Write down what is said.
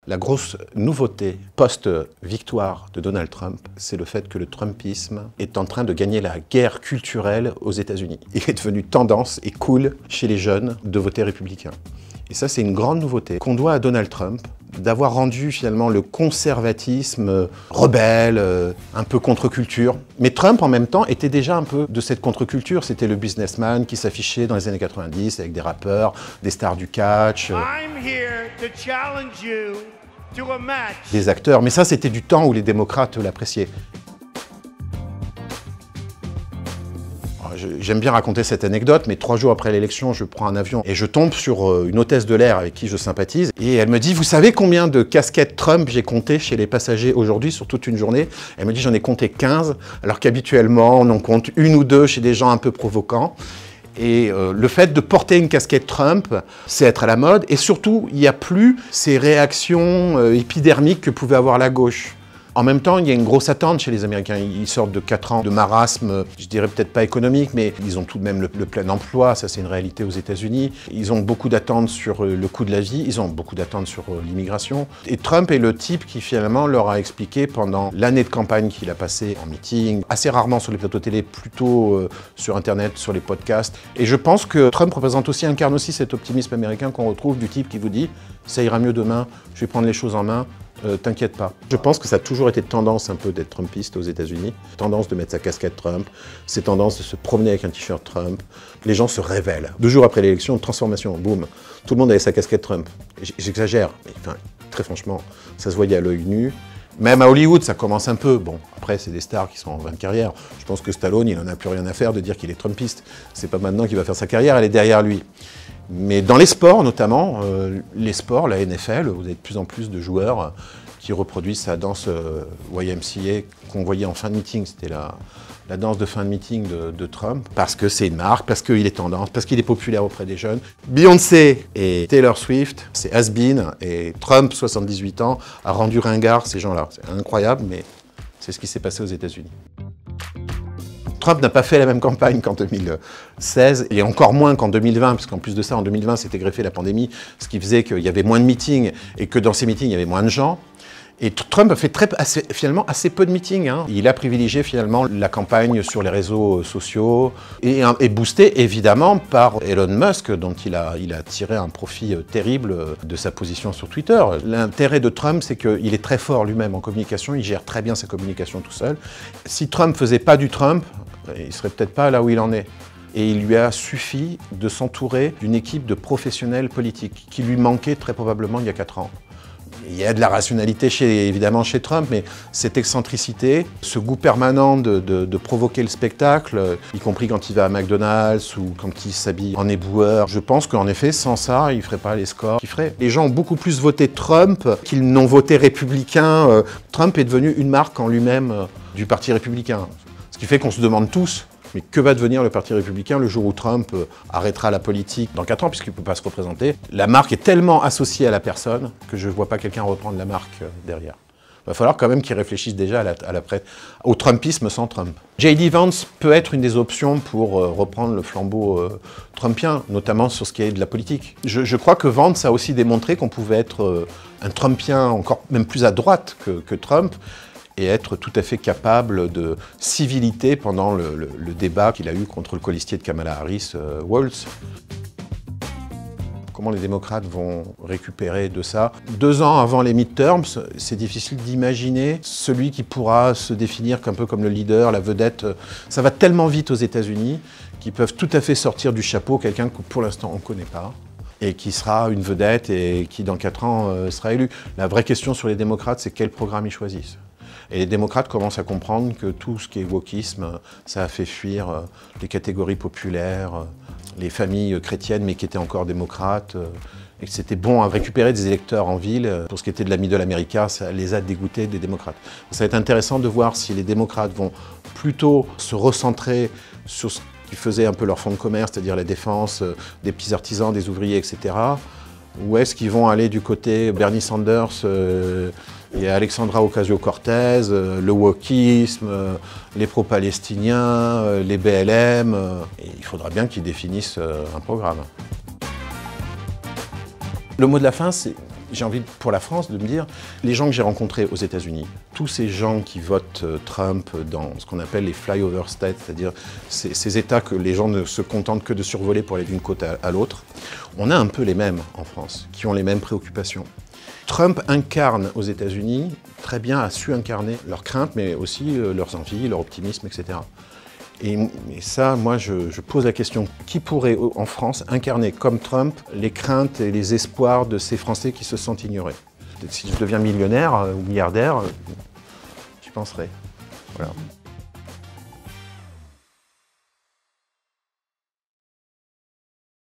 La grosse nouveauté post-victoire de Donald Trump, c'est le fait que le Trumpisme est en train de gagner la guerre culturelle aux États-Unis. Il est devenu tendance et cool chez les jeunes de voter républicain. Et ça, c'est une grande nouveauté qu'on doit à Donald Trump, d'avoir rendu finalement le conservatisme rebelle, un peu contre-culture. Mais Trump, en même temps, était déjà un peu de cette contre-culture. C'était le businessman qui s'affichait dans les années 90 avec des rappeurs, des stars du catch, des acteurs. Mais ça, c'était du temps où les démocrates l'appréciaient. J'aime bien raconter cette anecdote, mais 3 jours après l'élection, je prends un avion et je tombe sur une hôtesse de l'air avec qui je sympathise. Et elle me dit, vous savez combien de casquettes Trump j'ai compté chez les passagers aujourd'hui sur toute une journée? Elle me dit, j'en ai compté 15, alors qu'habituellement, on en compte 1 ou 2 chez des gens un peu provocants. Et le fait de porter une casquette Trump, c'est être à la mode. Et surtout, il n'y a plus ces réactions épidermiques que pouvait avoir la gauche. En même temps, il y a une grosse attente chez les Américains. Ils sortent de 4 ans de marasme, je dirais peut-être pas économique, mais ils ont tout de même le plein emploi. Ça, c'est une réalité aux États-Unis. Ils ont beaucoup d'attentes sur le coût de la vie. Ils ont beaucoup d'attentes sur l'immigration. Et Trump est le type qui, finalement, leur a expliqué pendant l'année de campagne qu'il a passé en meeting, assez rarement sur les plateaux télé, plutôt sur Internet, sur les podcasts. Et je pense que Trump incarne aussi cet optimisme américain qu'on retrouve du type qui vous dit « ça ira mieux demain, je vais prendre les choses en main ». T'inquiète pas. Je pense que ça a toujours été tendance un peu d'être trumpiste aux États-Unis. Tendance de mettre sa casquette Trump, c'est tendance de se promener avec un t-shirt Trump. Les gens se révèlent. 2 jours après l'élection, transformation, boum. Tout le monde avait sa casquette Trump. J'exagère, mais enfin, très franchement, ça se voyait à l'œil nu. Même à Hollywood, ça commence un peu. Bon, après, c'est des stars qui sont en fin de carrière. Je pense que Stallone, il n'en a plus rien à faire de dire qu'il est trumpiste. C'est pas maintenant qu'il va faire sa carrière, elle est derrière lui. Mais dans les sports, notamment, les sports, la NFL, vous avez de plus en plus de joueurs qui reproduisent sa danse YMCA qu'on voyait en fin de meeting. C'était la danse de fin de meeting de Trump, parce que c'est une marque, parce qu'il est tendance, parce qu'il est populaire auprès des jeunes. Beyoncé et Taylor Swift, c'est has-been, et Trump, 78 ans, a rendu ringard ces gens-là. C'est incroyable, mais c'est ce qui s'est passé aux États-Unis. Trump n'a pas fait la même campagne qu'en 2016, et encore moins qu'en 2020, puisqu'en plus de ça, en 2020, c'était greffé la pandémie, ce qui faisait qu'il y avait moins de meetings, et que dans ces meetings, il y avait moins de gens. Et Trump a fait finalement assez peu de meetings. Il a privilégié finalement la campagne sur les réseaux sociaux, et boosté évidemment par Elon Musk, dont il a tiré un profit terrible de sa position sur Twitter. L'intérêt de Trump, c'est qu'il est très fort lui-même en communication, il gère très bien sa communication tout seul. Si Trump ne faisait pas du Trump, il ne serait peut-être pas là où il en est. Et il lui a suffi de s'entourer d'une équipe de professionnels politiques, qui lui manquait très probablement il y a 4 ans. Il y a de la rationalité évidemment chez Trump, mais cette excentricité, ce goût permanent de provoquer le spectacle, y compris quand il va à McDonald's ou quand il s'habille en éboueur, je pense qu'en effet, sans ça, il ne ferait pas les scores qu'il ferait. Les gens ont beaucoup plus voté Trump qu'ils n'ont voté républicain. Trump est devenu une marque en lui-même du Parti républicain. Ce qui fait qu'on se demande tous, mais que va devenir le Parti républicain le jour où Trump arrêtera la politique dans 4 ans, puisqu'il ne peut pas se représenter? La marque est tellement associée à la personne que je ne vois pas quelqu'un reprendre la marque derrière. Il va falloir quand même qu'il réfléchisse déjà au Trumpisme sans Trump. J.D. Vance peut être une des options pour reprendre le flambeau trumpien, notamment sur ce qui est de la politique. Je crois que Vance a aussi démontré qu'on pouvait être un Trumpien encore même plus à droite que Trump, et être tout à fait capable de civilité pendant le débat qu'il a eu contre le colistier de Kamala Harris, Walz. Comment les démocrates vont récupérer de ça? 2 ans avant les midterms, c'est difficile d'imaginer celui qui pourra se définir un peu comme le leader, la vedette. Ça va tellement vite aux États-Unis qu'ils peuvent tout à fait sortir du chapeau quelqu'un que pour l'instant on ne connaît pas, et qui sera une vedette et qui dans 4 ans sera élu. La vraie question sur les démocrates, c'est quel programme ils choisissent. Et les démocrates commencent à comprendre que tout ce qui est wokisme, ça a fait fuir les catégories populaires, les familles chrétiennes mais qui étaient encore démocrates, et que c'était bon à récupérer des électeurs en ville. Pour ce qui était de la Middle America, ça les a dégoûtés des démocrates. Ça va être intéressant de voir si les démocrates vont plutôt se recentrer sur ce qui faisait un peu leur fonds de commerce, c'est-à-dire la défense des petits artisans, des ouvriers, etc. Ou est-ce qu'ils vont aller du côté Bernie Sanders et Alexandra Ocasio-Cortez, le wokisme, les pro-palestiniens, les BLM. Et il faudra bien qu'ils définissent un programme. Le mot de la fin, c'est J'ai envie, pour la France, de me dire, les gens que j'ai rencontrés aux États-Unis, tous ces gens qui votent Trump dans ce qu'on appelle les flyover states, c'est-à-dire ces États que les gens ne se contentent que de survoler pour aller d'une côte à l'autre, on a un peu les mêmes en France, qui ont les mêmes préoccupations. Trump incarne aux États-Unis, très bien, a su incarner leurs craintes, mais aussi leurs envies, leur optimisme, etc. Et ça, moi, je pose la question, qui pourrait, en France, incarner comme Trump les craintes et les espoirs de ces Français qui se sentent ignorés? Si je deviens millionnaire ou milliardaire, j'y penserai. Voilà.